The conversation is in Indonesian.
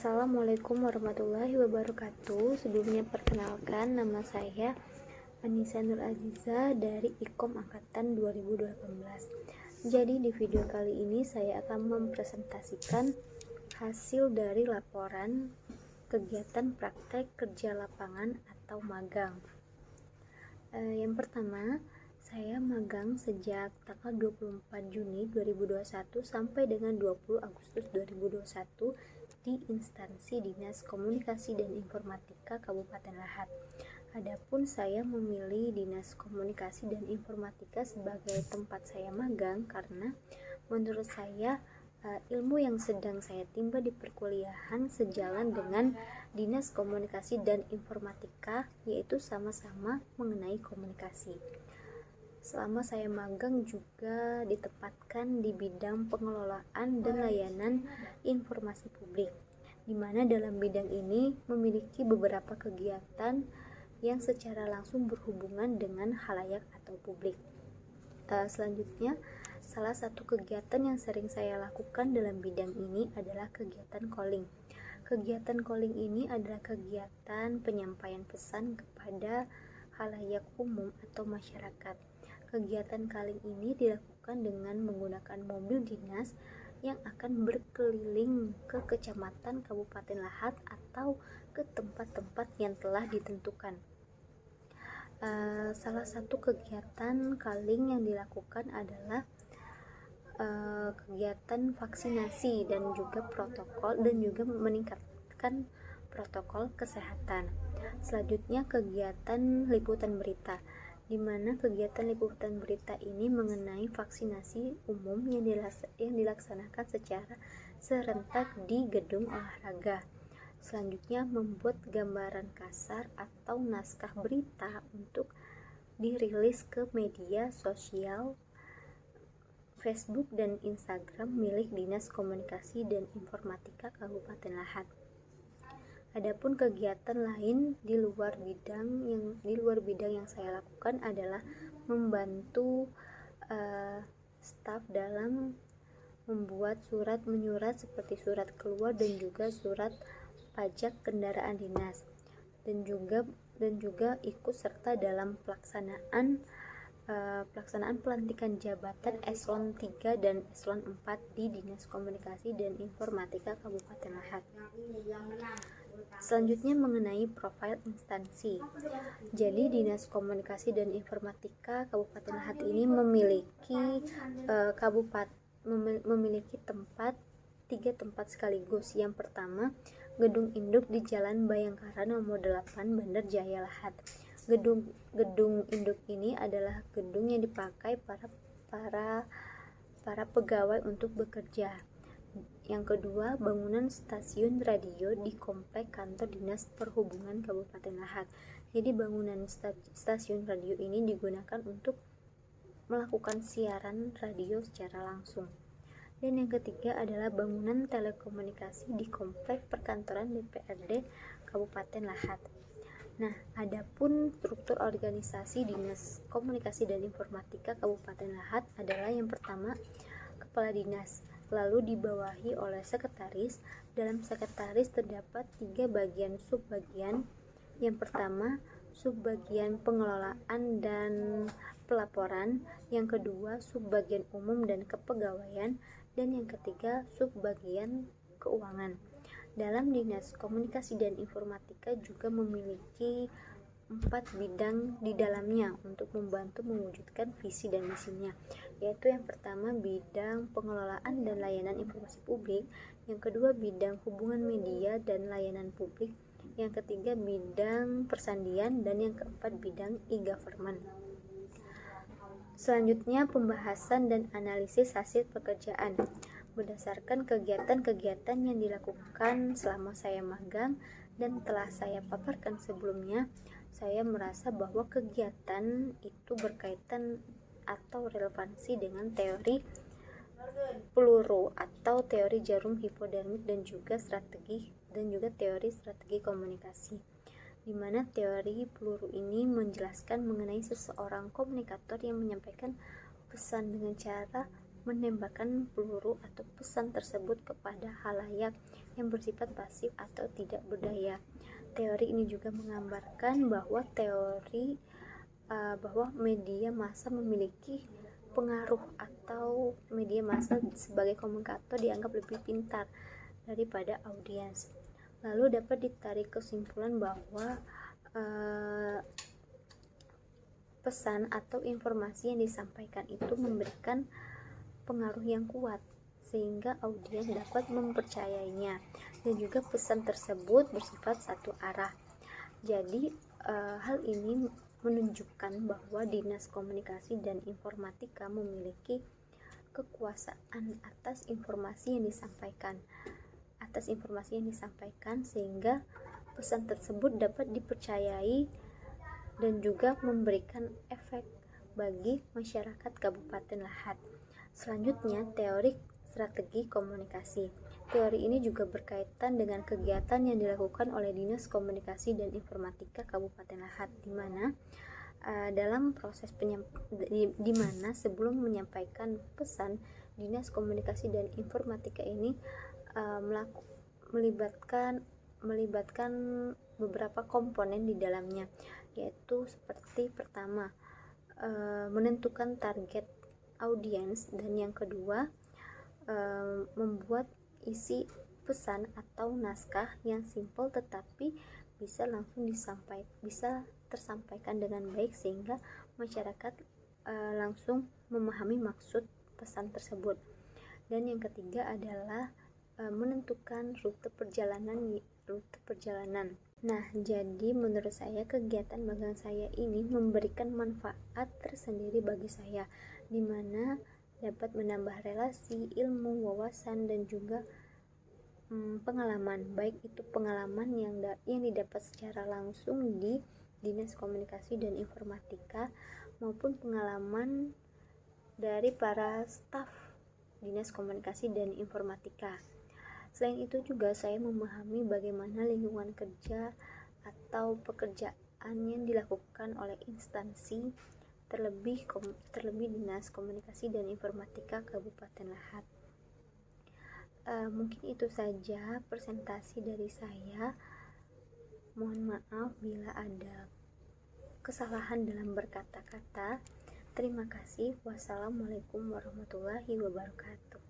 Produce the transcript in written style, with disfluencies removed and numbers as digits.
Assalamualaikum warahmatullahi wabarakatuh. Sebelumnya perkenalkan, nama saya Anissa Nur Aziza dari Ikom Angkatan 2018. Jadi di video kali ini saya akan mempresentasikan hasil dari laporan kegiatan praktek kerja lapangan atau magang. Yang pertama, saya magang sejak tanggal 24 Juni 2021 sampai dengan 20 Agustus 2021 di instansi Dinas Komunikasi dan Informatika Kabupaten Lahat. Adapun saya memilih Dinas Komunikasi dan Informatika sebagai tempat saya magang karena menurut saya ilmu yang sedang saya timba di perkuliahan sejalan dengan Dinas Komunikasi dan Informatika, yaitu sama-sama mengenai komunikasi. Selama saya magang juga ditempatkan di bidang pengelolaan dan layanan informasi publik, di mana dalam bidang ini memiliki beberapa kegiatan yang secara langsung berhubungan dengan khalayak atau publik. Selanjutnya, salah satu kegiatan yang sering saya lakukan dalam bidang ini adalah kegiatan calling. Kegiatan calling ini adalah kegiatan penyampaian pesan kepada khalayak umum atau masyarakat. Kegiatan calling ini dilakukan dengan menggunakan mobil dinas yang akan berkeliling ke kecamatan Kabupaten Lahat atau ke tempat-tempat yang telah ditentukan. Salah satu kegiatan calling yang dilakukan adalah kegiatan vaksinasi dan juga protokol dan juga meningkatkan protokol kesehatan. Selanjutnya kegiatan liputan berita, di mana kegiatan liputan berita ini mengenai vaksinasi umum yang dilaksanakan secara serentak di gedung olahraga. Selanjutnya membuat gambaran kasar atau naskah berita untuk dirilis ke media sosial Facebook dan Instagram milik Dinas Komunikasi dan Informatika Kabupaten Lahat. Adapun kegiatan lain di luar bidang yang saya lakukan adalah membantu staf dalam membuat surat menyurat seperti surat keluar dan juga surat pajak kendaraan dinas, dan juga ikut serta dalam pelaksanaan pelantikan jabatan eselon 3 dan eselon 4 di Dinas Komunikasi dan Informatika Kabupaten Lahat. Selanjutnya mengenai profil instansi. Jadi Dinas Komunikasi dan Informatika Kabupaten Lahat ini memiliki tiga tempat sekaligus. Yang pertama, Gedung Induk di Jalan Bayangkara nomor 8 Bandar Jaya Lahat. Gedung induk ini adalah gedung yang dipakai para pegawai untuk bekerja. Yang kedua, bangunan stasiun radio di komplek kantor Dinas Perhubungan Kabupaten Lahat. Jadi bangunan stasiun radio ini digunakan untuk melakukan siaran radio secara langsung. Dan yang ketiga adalah bangunan telekomunikasi di komplek perkantoran DPRD Kabupaten Lahat. Nah, adapun struktur organisasi Dinas Komunikasi dan Informatika Kabupaten Lahat adalah yang pertama, Kepala Dinas, lalu dibawahi oleh Sekretaris. Dalam Sekretaris terdapat 3 bagian subbagian. Yang pertama, subbagian pengelolaan dan pelaporan. Yang kedua, subbagian umum dan kepegawaian. Dan yang ketiga, subbagian keuangan. Dalam Dinas Komunikasi dan Informatika juga memiliki 4 bidang di dalamnya untuk membantu mewujudkan visi dan misinya, yaitu yang pertama bidang pengelolaan dan layanan informasi publik, yang kedua bidang hubungan media dan layanan publik, yang ketiga bidang persandian, dan yang keempat bidang e-government. Selanjutnya pembahasan dan analisis hasil pekerjaan. Berdasarkan kegiatan-kegiatan yang dilakukan selama saya magang dan telah saya paparkan sebelumnya, saya merasa bahwa kegiatan itu berkaitan atau relevansi dengan teori peluru atau teori jarum hipodermik dan juga teori strategi komunikasi, di mana teori peluru ini menjelaskan mengenai seseorang komunikator yang menyampaikan pesan dengan cara menembakkan peluru atau pesan tersebut kepada halayak yang bersifat pasif atau tidak berdaya. Teori ini juga menggambarkan bahwa bahwa media massa memiliki pengaruh, atau media massa sebagai komunikator dianggap lebih pintar daripada audiens. Lalu dapat ditarik kesimpulan bahwa pesan atau informasi yang disampaikan itu memberikan pengaruh yang kuat sehingga audiens dapat mempercayainya, dan juga pesan tersebut bersifat satu arah. Jadi hal ini menunjukkan bahwa Dinas Komunikasi dan Informatika memiliki kekuasaan atas informasi yang disampaikan sehingga pesan tersebut dapat dipercayai dan juga memberikan efek bagi masyarakat Kabupaten Lahat. Selanjutnya, teori strategi komunikasi. Teori ini juga berkaitan dengan kegiatan yang dilakukan oleh Dinas Komunikasi dan Informatika Kabupaten Lahat, di mana dalam proses di mana sebelum menyampaikan pesan, Dinas Komunikasi dan Informatika ini melibatkan beberapa komponen di dalamnya, yaitu seperti pertama, menentukan target audiens, dan yang kedua, membuat isi pesan atau naskah yang simpel tetapi bisa tersampaikan dengan baik sehingga masyarakat langsung memahami maksud pesan tersebut. Dan yang ketiga adalah menentukan rute perjalanan. Nah, jadi menurut saya kegiatan magang saya ini memberikan manfaat tersendiri bagi saya, di mana dapat menambah relasi, ilmu, wawasan, dan juga pengalaman, baik itu pengalaman yang didapat secara langsung di Dinas Komunikasi dan Informatika maupun pengalaman dari para staf Dinas Komunikasi dan Informatika. Selain itu juga saya memahami bagaimana lingkungan kerja atau pekerjaan yang dilakukan oleh instansi, terlebih Dinas Komunikasi dan Informatika Kabupaten Lahat. Mungkin itu saja presentasi dari saya. Mohon maaf bila ada kesalahan dalam berkata-kata. Terima kasih. Wassalamualaikum warahmatullahi wabarakatuh.